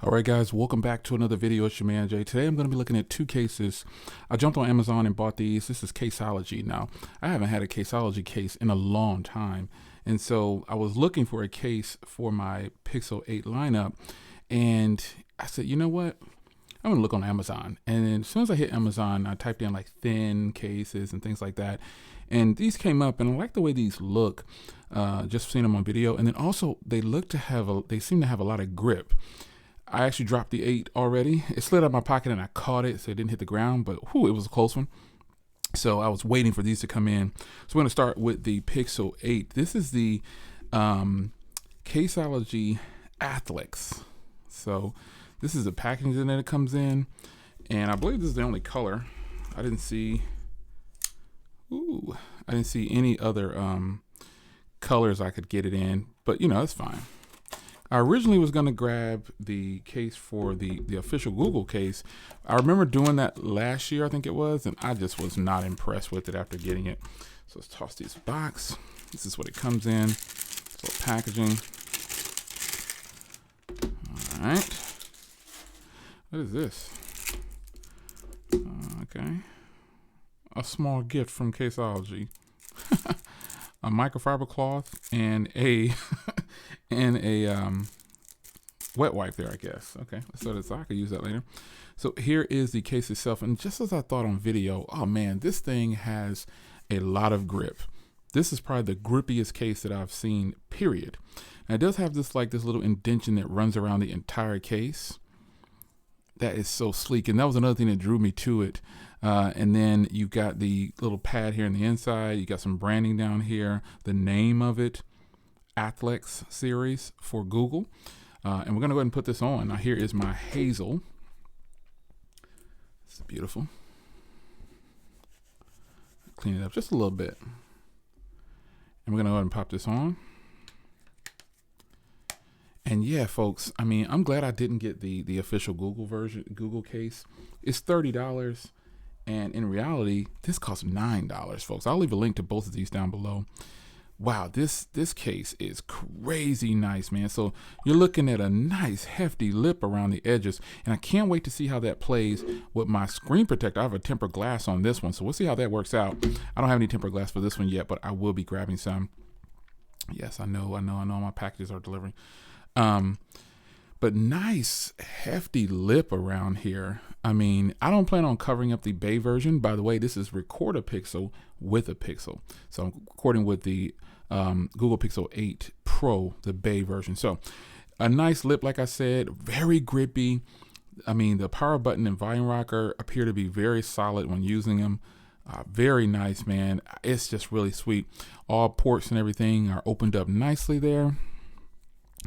All right, guys, welcome back to another video. It's your man Jay. Today I'm going to be looking at two cases. I jumped on Amazon and bought these. This is Caseology. Now, I haven't had a Caseology case in a long time, and so I was looking for a case for my Pixel 8 lineup, and I said, you know what? I'm going to look on Amazon. And then as soon as I hit Amazon, I typed in like thin cases and things like that, and these came up, and I like the way these look. Just seeing them on video, and then also they seem to have a lot of grip. I actually dropped the 8 already. It slid out of my pocket and I caught it, so it didn't hit the ground, but whew, it was a close one. So I was waiting for these to come in. So we're going to start with the Pixel 8. This is the Caseology Athlix. So this is the packaging that it comes in, and I believe this is the only color. I didn't see any other colors I could get it in, but you know, that's fine. I originally was going to grab the case for the official Google case. I remember doing that last year, I think it was, and I just was not impressed with it after getting it. So let's toss this box. This is what it comes in. So packaging. All right. What is this? Okay. A small gift from Caseology. A microfiber cloth and a wet wipe there, I guess. Okay, so I could use that later. So here is the case itself, and just as I thought on video, oh man, this thing has a lot of grip. This is probably the grippiest case that I've seen, period. And it does have this little indentation that runs around the entire case. That is so sleek, and that was another thing that drew me to it. And then you got the little pad here on the inside. You got some branding down here, the name of it, Athlix series for Google. And we're gonna go ahead and put this on. Now here is my Hazel. It's beautiful. Clean it up just a little bit. And we're gonna go ahead and pop this on. And yeah, folks, I mean, I'm glad I didn't get the official Google version, Google case. It's $30. And in reality, this costs $9, folks. I'll leave a link to both of these down below. Wow, this case is crazy nice, man. So you're looking at a nice hefty lip around the edges, and I can't wait to see how that plays with my screen protector. I have a tempered glass on this one, so we'll see how that works out. I don't have any tempered glass for this one yet, but I will be grabbing some. Yes, I know my packages are delivering. But nice hefty lip around here. I mean, I don't plan on covering up the Bay version. By the way, this is record a pixel with a pixel. So I'm recording with the Google Pixel 8 Pro, the Bay version. So a nice lip, like I said, very grippy. I mean, the power button and volume rocker appear to be very solid when using them. Very nice, man. It's just really sweet. All ports and everything are opened up nicely there.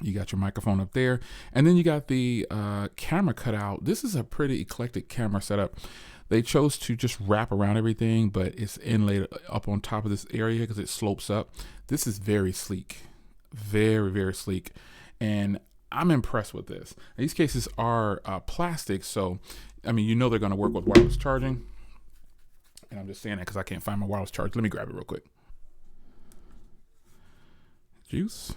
You got your microphone up there, and then you got the camera cut out. This is a pretty eclectic camera setup. They chose to just wrap around everything, but it's inlaid up on top of this area because it slopes up. This is very sleek, very, very sleek, and I'm impressed with this. These cases are plastic, so I mean, you know they're going to work with wireless charging, and I'm just saying that because I can't find my wireless charge. Let me grab it real quick. Juice.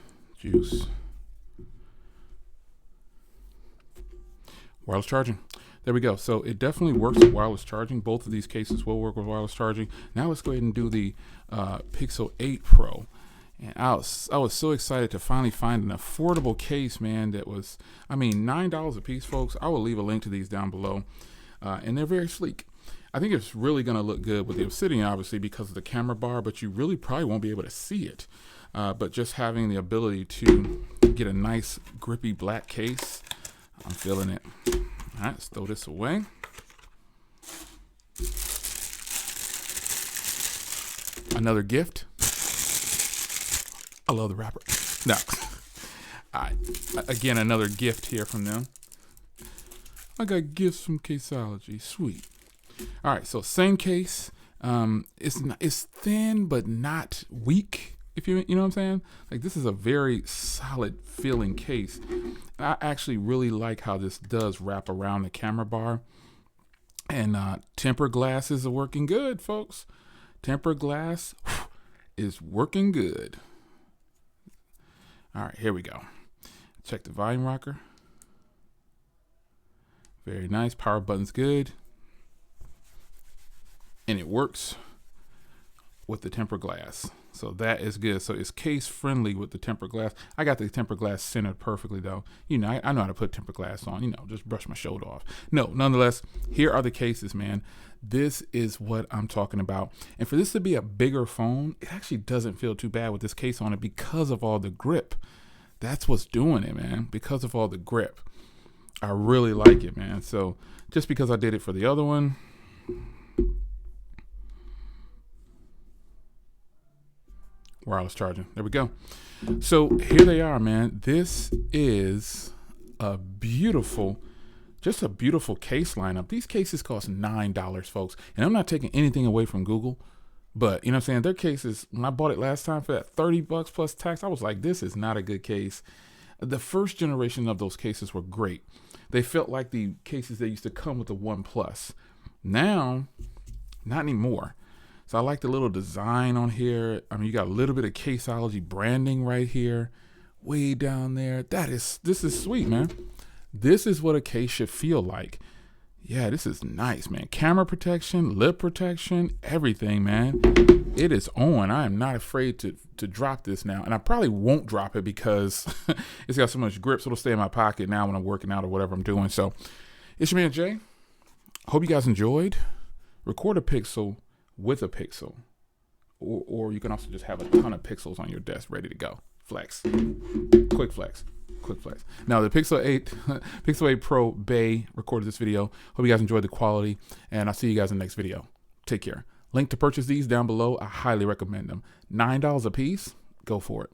Wireless charging. There we go. So it definitely works with wireless charging. Both of these cases will work with wireless charging. Now let's go ahead and do the Pixel 8 Pro. And I was so excited to finally find an affordable case, man, that was, I mean, $9 a piece, folks. I will leave a link to these down below. And they're very sleek. I think it's really going to look good with the Obsidian, obviously, because of the camera bar, but you really probably won't be able to see it. But just having the ability to get a nice grippy black case, I'm feeling it. All right, let's throw this away. Another gift. I love the wrapper. No. All right. Again, another gift here from them. I got gifts from Caseology. Sweet. All right, so same case. It's thin but not weak. If you know what I'm saying? Like, this is a very solid feeling case. I actually really like how this does wrap around the camera bar. And tempered glass is working good, folks. Tempered glass is working good. All right, here we go. Check the volume rocker. Very nice. Power button's good. And it works with the tempered glass. So that is good. So it's case friendly with the tempered glass. I got the tempered glass centered perfectly though. You know, I know how to put tempered glass on, you know, just brush my shoulder off. No, nonetheless, here are the cases, man. This is what I'm talking about. And for this to be a bigger phone, it actually doesn't feel too bad with this case on it because of all the grip. That's what's doing it, man. Because of all the grip. I really like it, man. So just because I did it for the other one, wireless charging. There we go. So here they are, man. This is a beautiful, just a beautiful case lineup. These cases cost $9, folks. And I'm not taking anything away from Google, but you know what I'm saying? Their cases, when I bought it last time for that $30 plus tax, I was like, this is not a good case. The first generation of those cases were great. They felt like the cases that used to come with the One Plus. Now, not anymore. So I like the little design on here. I mean, you got a little bit of Caseology branding right here, way down there. This is sweet, man. This is what a case should feel like. Yeah, this is nice, man. Camera protection, lip protection, everything, man. It is on. I am not afraid to drop this now. And I probably won't drop it because it's got so much grip, so it'll stay in my pocket now when I'm working out or whatever I'm doing. So it's your man, Jay. Hope you guys enjoyed. Record a pixel with a pixel, or you can also just have a ton of pixels on your desk ready to go. Flex, quick flex. Now the Pixel 8 Pro Bay recorded this video. Hope you guys enjoyed the quality, and I'll see you guys in the next video. Take care. Link to purchase these down below. I highly recommend them. $9 a piece. Go for it.